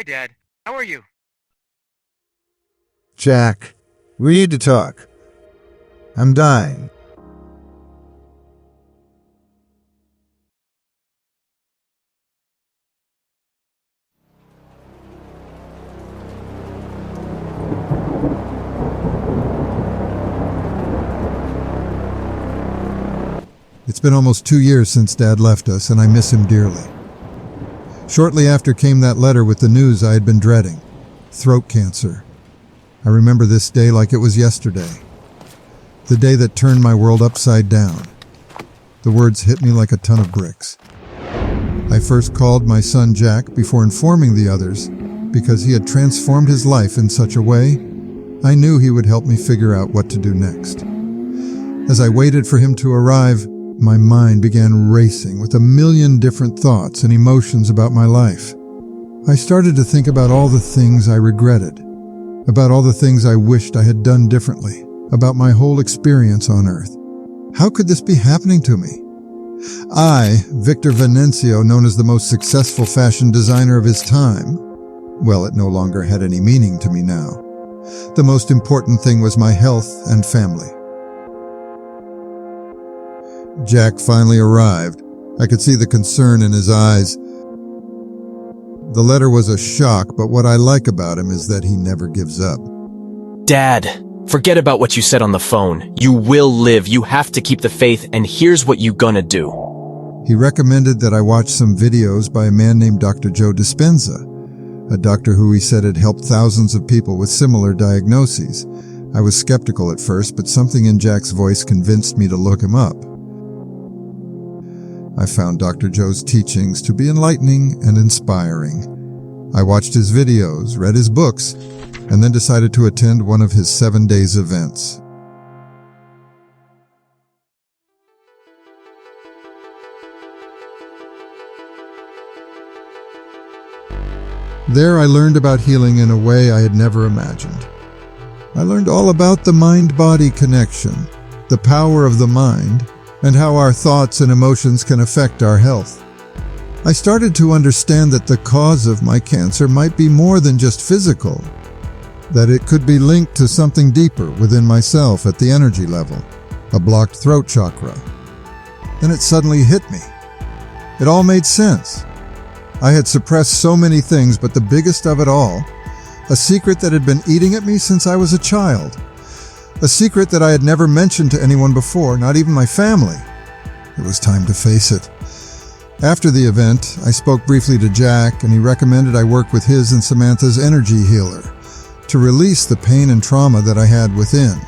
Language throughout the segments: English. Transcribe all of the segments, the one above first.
Hi, Dad. How are you? Jack, we need to talk. I'm dying. It's been almost 2 years since Dad left us, and I miss him dearly. Shortly after came that letter with the news I had been dreading. Throat cancer. I remember this day like it was yesterday. The day that turned my world upside down. The words hit me like a ton of bricks. I first called my son Jack before informing the others, because he had transformed his life in such a way, I knew he would help me figure out what to do next. As I waited for him to arrive, my mind began racing with a million different thoughts and emotions about my life. I started to think about all the things I regretted, about all the things I wished I had done differently, about my whole experience on Earth. How could this be happening to me? I, Victor Venancio, known as the most successful fashion designer of his time, well, it no longer had any meaning to me now. The most important thing was my health and family. Jack finally arrived. I could see the concern in his eyes. The letter was a shock, but what I like about him is that he never gives up. Dad, forget about what you said on the phone. You will live. You have to keep the faith, and here's what you gonna do. He recommended that I watch some videos by a man named Dr. Joe Dispenza, a doctor who he said had helped thousands of people with similar diagnoses. I was skeptical at first, but something in Jack's voice convinced me to look him up. I found Dr. Joe's teachings to be enlightening and inspiring. I watched his videos, read his books, and then decided to attend one of his 7 days events. There I learned about healing in a way I had never imagined. I learned all about the mind-body connection, the power of the mind, and how our thoughts and emotions can affect our health. I started to understand that the cause of my cancer might be more than just physical, that it could be linked to something deeper within myself at the energy level, a blocked throat chakra. Then it suddenly hit me. It all made sense. I had suppressed so many things, but the biggest of it all, a secret that had been eating at me since I was a child. A secret that I had never mentioned to anyone before, not even my family. It was time to face it. After the event, I spoke briefly to Jack, and he recommended I work with his and Samantha's energy healer to release the pain and trauma that I had within.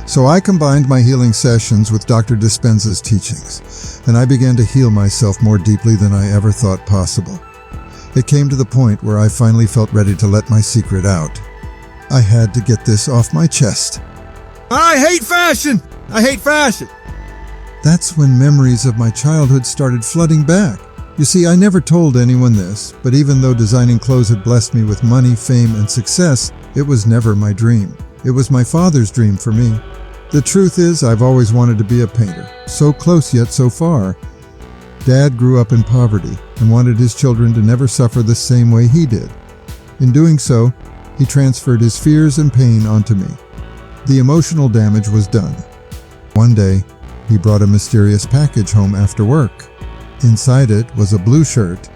So I combined my healing sessions with Dr. Dispenza's teachings, and I began to heal myself more deeply than I ever thought possible. It came to the point where I finally felt ready to let my secret out. I had to get this off my chest. I hate fashion! I hate fashion! That's when memories of my childhood started flooding back. You see, I never told anyone this, but even though designing clothes had blessed me with money, fame, and success, it was never my dream. It was my father's dream for me. The truth is, I've always wanted to be a painter. So close yet so far. Dad grew up in poverty and wanted his children to never suffer the same way he did. In doing so, he transferred his fears and pain onto me. The emotional damage was done. One day, he brought a mysterious package home after work. Inside it was a blue shirt,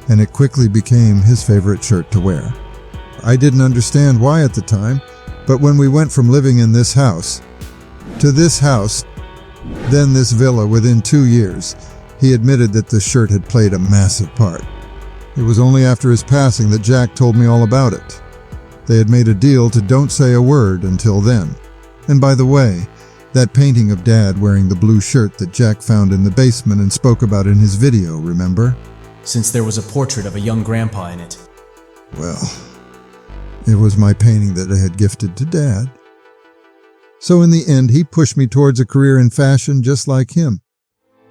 and it quickly became his favorite shirt to wear. I didn't understand why at the time, but when we went from living in this house to this house, then this villa within 2 years, he admitted that the shirt had played a massive part. It was only after his passing that Jack told me all about it. They had made a deal to don't say a word until then. And by the way, that painting of Dad wearing the blue shirt that Jack found in the basement and spoke about in his video, remember? Since there was a portrait of a young grandpa in it. Well, it was my painting that I had gifted to Dad. So in the end, he pushed me towards a career in fashion just like him.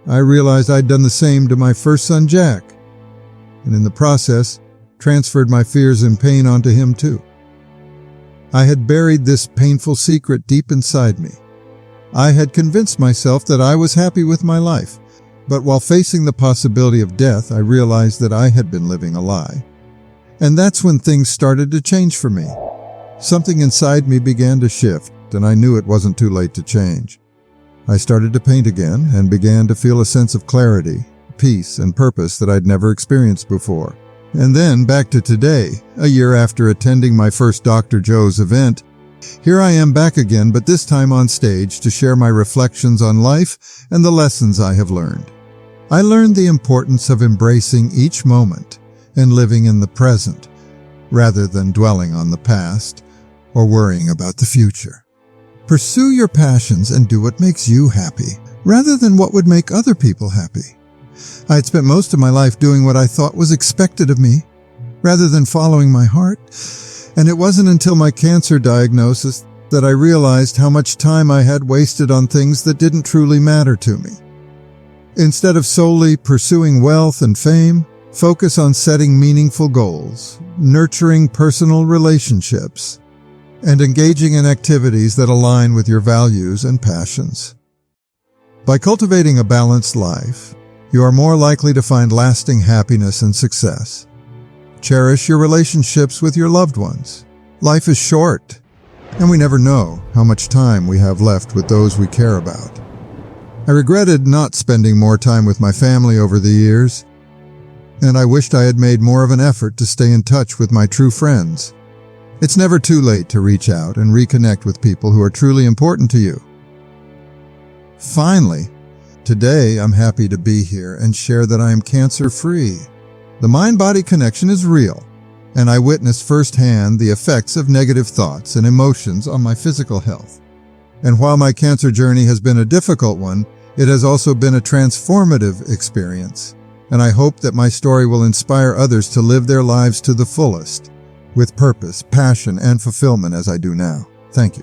I realized I'd done the same to my first son, Jack, and in the process, transferred my fears and pain onto him too. I had buried this painful secret deep inside me. I had convinced myself that I was happy with my life, but while facing the possibility of death, I realized that I had been living a lie. And that's when things started to change for me. Something inside me began to shift, and I knew it wasn't too late to change. I started to paint again and began to feel a sense of clarity, peace, and purpose that I'd never experienced before. And then back to today, a year after attending my first Dr. Joe's event, here I am back again, but this time on stage to share my reflections on life and the lessons I have learned. I learned the importance of embracing each moment and living in the present, rather than dwelling on the past or worrying about the future. Pursue your passions and do what makes you happy, rather than what would make other people happy. I had spent most of my life doing what I thought was expected of me, rather than following my heart, and it wasn't until my cancer diagnosis that I realized how much time I had wasted on things that didn't truly matter to me. Instead of solely pursuing wealth and fame, focus on setting meaningful goals, nurturing personal relationships, and engaging in activities that align with your values and passions. By cultivating a balanced life, you are more likely to find lasting happiness and success. Cherish your relationships with your loved ones. Life is short, and we never know how much time we have left with those we care about. I regretted not spending more time with my family over the years, and I wished I had made more of an effort to stay in touch with my true friends. It's never too late to reach out and reconnect with people who are truly important to you. Finally, today I'm happy to be here and share that I am cancer-free. The mind-body connection is real, and I witnessed firsthand the effects of negative thoughts and emotions on my physical health. And while my cancer journey has been a difficult one, it has also been a transformative experience. And I hope that my story will inspire others to live their lives to the fullest, with purpose, passion, and fulfillment as I do now. Thank you.